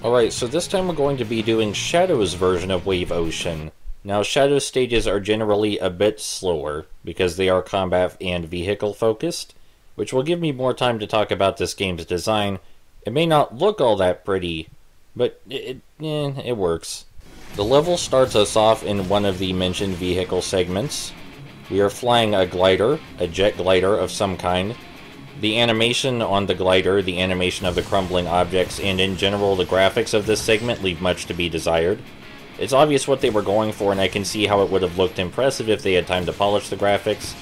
Alright, so this time we're going to be doing Shadow's version of Wave Ocean. Now, Shadow's stages are generally a bit slower, because they are combat and vehicle focused, which will give me more time to talk about this game's design. It may not look all that pretty, but it works. The level starts us off in one of the mentioned vehicle segments. We are flying a glider, a jet glider of some kind. The animation on the glider, the animation of the crumbling objects, and in general the graphics of this segment leave much to be desired. It's obvious what they were going for, and I can see how it would have looked impressive if they had time to polish the graphics.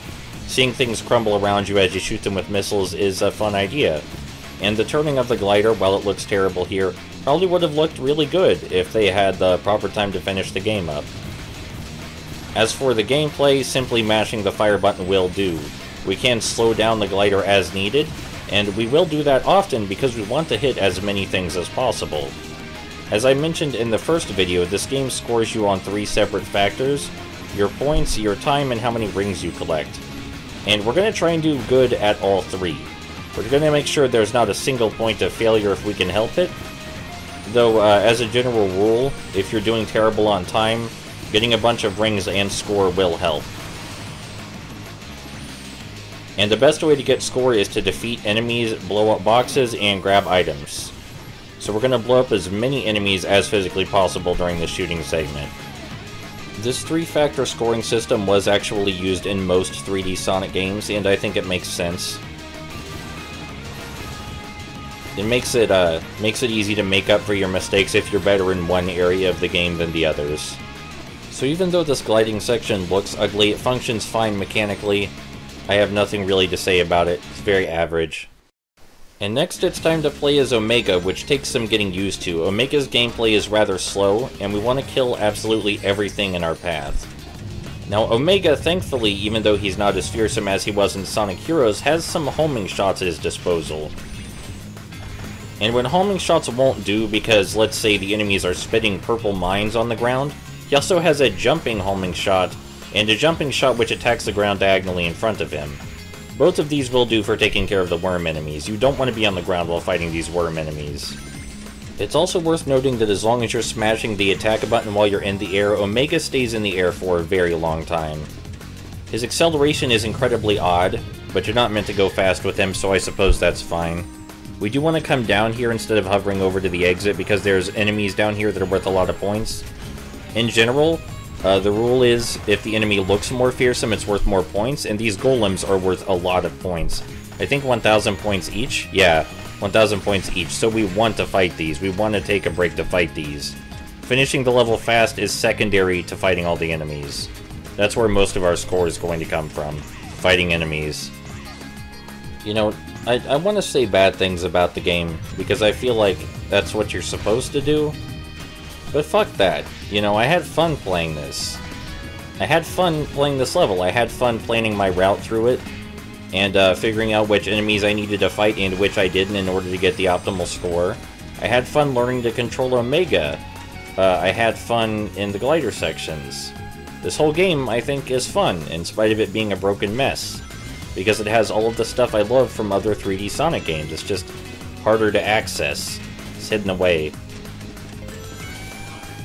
Seeing things crumble around you as you shoot them with missiles is a fun idea. And the turning of the glider, while it looks terrible here, probably would have looked really good if they had the proper time to finish the game up. As for the gameplay, simply mashing the fire button will do. We can slow down the glider as needed, and we will do that often because we want to hit as many things as possible. As I mentioned in the first video, this game scores you on 3 separate factors: your points, your time, and how many rings you collect. And we're going to try and do good at all 3. We're going to make sure there's not a single point of failure if we can help it. Though, as a general rule, if you're doing terrible on time, getting a bunch of rings and score will help. And the best way to get score is to defeat enemies, blow up boxes, and grab items. So we're going to blow up as many enemies as physically possible during the shooting segment. This 3-factor scoring system was actually used in most 3D Sonic games, and I think it makes sense. It makes it easy to make up for your mistakes if you're better in one area of the game than the others. So even though this gliding section looks ugly, it functions fine mechanically. I have nothing really to say about it. It's very average. And next it's time to play as Omega, which takes some getting used to. Omega's gameplay is rather slow, and we want to kill absolutely everything in our path. Now Omega, thankfully, even though he's not as fearsome as he was in Sonic Heroes, has some homing shots at his disposal. And when homing shots won't do because, let's say, the enemies are spitting purple mines on the ground, he also has a jumping homing shot, and a jumping shot which attacks the ground diagonally in front of him. Both of these will do for taking care of the worm enemies. You don't want to be on the ground while fighting these worm enemies. It's also worth noting that as long as you're smashing the attack button while you're in the air, Omega stays in the air for a very long time. His acceleration is incredibly odd, but you're not meant to go fast with him, so I suppose that's fine. We do want to come down here instead of hovering over to the exit because there's enemies down here that are worth a lot of points. In general, the rule is, if the enemy looks more fearsome, it's worth more points, and these golems are worth a lot of points. I think 1,000 points each? Yeah, 1,000 points each, so we want to fight these. We want to take a break to fight these. Finishing the level fast is secondary to fighting all the enemies. That's where most of our score is going to come from, fighting enemies. You know, I want to say bad things about the game, because I feel like that's what you're supposed to do. But fuck that. You know, I had fun playing this. I had fun playing this level. I had fun planning my route through it, and figuring out which enemies I needed to fight and which I didn't in order to get the optimal score. I had fun learning to control Omega. I had fun in the glider sections. This whole game, I think, is fun, in spite of it being a broken mess. Because it has all of the stuff I love from other 3D Sonic games. It's just harder to access. It's hidden away.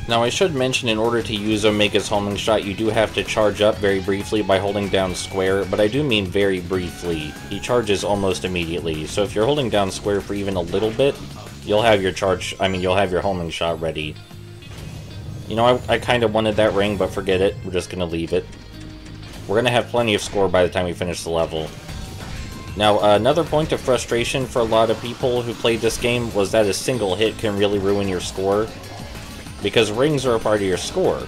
Now I should mention, in order to use Omega's homing shot, you do have to charge up very briefly by holding down square, but I do mean very briefly. He charges almost immediately, so if you're holding down square for even a little bit, you'll have your you'll have your homing shot ready. You know, I kind of wanted that ring, but forget it. We're just gonna leave it. We're gonna have plenty of score by the time we finish the level. Now, another point of frustration for a lot of people who played this game was that a single hit can really ruin your score, because rings are a part of your score.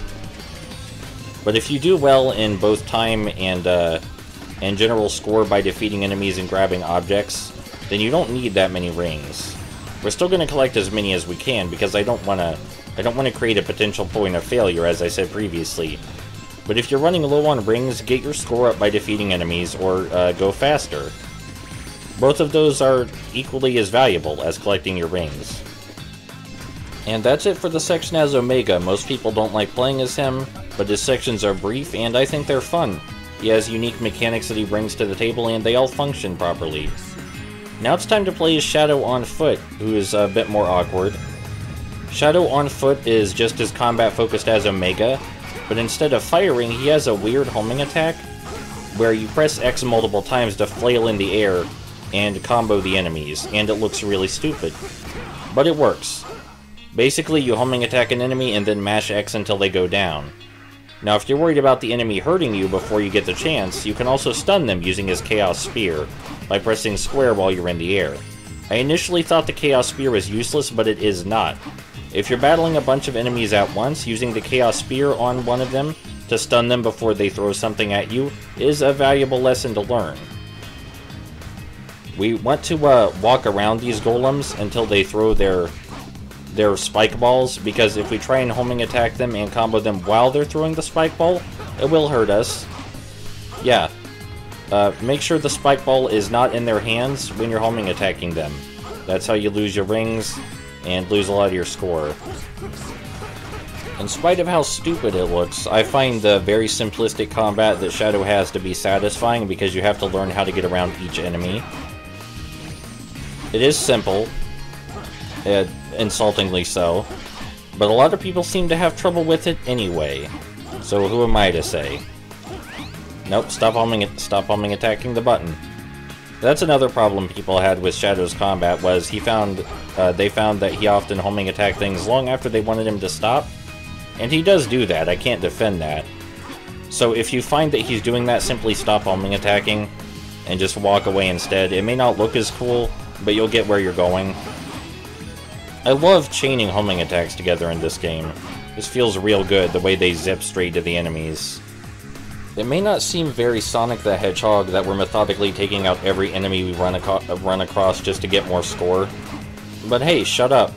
But if you do well in both time and general score by defeating enemies and grabbing objects, then you don't need that many rings. We're still going to collect as many as we can, because I don't want to create a potential point of failure, as I said previously. But if you're running low on rings, get your score up by defeating enemies, or go faster. Both of those are equally as valuable as collecting your rings. And that's it for the section as Omega. Most people don't like playing as him, but his sections are brief, and I think they're fun. He has unique mechanics that he brings to the table, and they all function properly. Now it's time to play as Shadow on foot, who is a bit more awkward. Shadow on foot is just as combat focused as Omega, but instead of firing, he has a weird homing attack where you press X multiple times to flail in the air and combo the enemies, and it looks really stupid. But it works. Basically, you homing attack an enemy and then mash X until they go down. Now, if you're worried about the enemy hurting you before you get the chance, you can also stun them using his Chaos Spear by pressing square while you're in the air. I initially thought the Chaos Spear was useless, but it is not. If you're battling a bunch of enemies at once, using the Chaos Spear on one of them to stun them before they throw something at you is a valuable lesson to learn. We want to walk around these golems until they throw their spike balls, because if we try and homing attack them and combo them while they're throwing the spike ball, it will hurt us. Yeah. Make sure the spike ball is not in their hands when you're homing attacking them. That's how you lose your rings and lose a lot of your score. In spite of how stupid it looks, I find the very simplistic combat that Shadow has to be satisfying because you have to learn how to get around each enemy. It is simple, insultingly so, but a lot of people seem to have trouble with it anyway. So who am I to say? Nope, stop homing attacking the button. That's another problem people had with Shadow's combat, was they found that he often homing attacked things long after they wanted him to stop. And he does do that, I can't defend that. So if you find that he's doing that, simply stop homing attacking and just walk away instead. It may not look as cool, but you'll get where you're going. I love chaining homing attacks together in this game. This feels real good, the way they zip straight to the enemies. It may not seem very Sonic the Hedgehog that we're methodically taking out every enemy we run across just to get more score, but hey, shut up.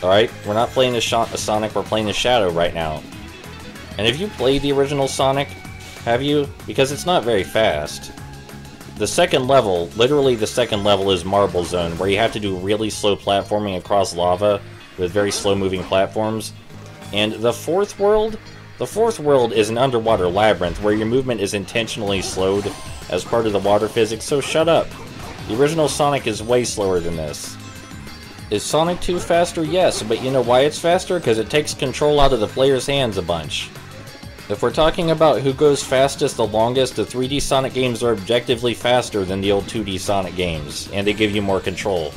Alright, we're not playing as Sonic, we're playing as Shadow right now. And have you played the original Sonic? Have you? Because it's not very fast. The second level, literally the second level, is Marble Zone, where you have to do really slow platforming across lava with very slow moving platforms. And the fourth world is an underwater labyrinth where your movement is intentionally slowed as part of the water physics, so shut up. The original Sonic is way slower than this. Is Sonic 2 faster? Yes, but you know why it's faster? Because it takes control out of the player's hands a bunch. If we're talking about who goes fastest the longest, the 3D Sonic games are objectively faster than the old 2D Sonic games, and they give you more control.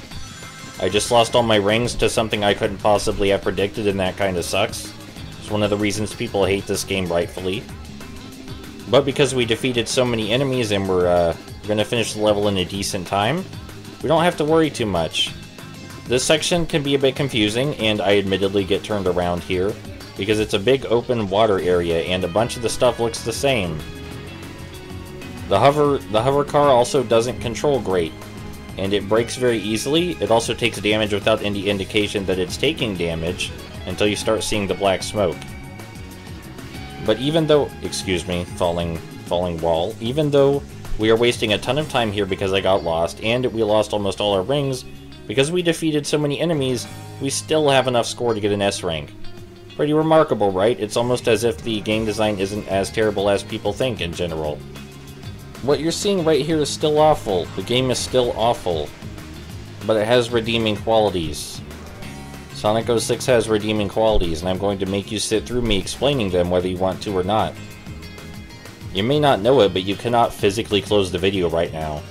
I just lost all my rings to something I couldn't possibly have predicted, and that kinda sucks. It's one of the reasons people hate this game rightfully. But because we defeated so many enemies and we're gonna finish the level in a decent time, we don't have to worry too much. This section can be a bit confusing, and I admittedly get turned around here, because it's a big open water area and a bunch of the stuff looks the same. The hover car also doesn't control great, and it breaks very easily. It also takes damage without any indication that it's taking damage until you start seeing the black smoke. But even though, excuse me, falling wall, even though we are wasting a ton of time here because I got lost, and we lost almost all our rings, because we defeated so many enemies, we still have enough score to get an S rank. Pretty remarkable, right? It's almost as if the game design isn't as terrible as people think in general. What you're seeing right here is still awful. The game is still awful. But it has redeeming qualities. Sonic 06 has redeeming qualities, and I'm going to make you sit through me explaining them whether you want to or not. You may not know it, but you cannot physically close the video right now.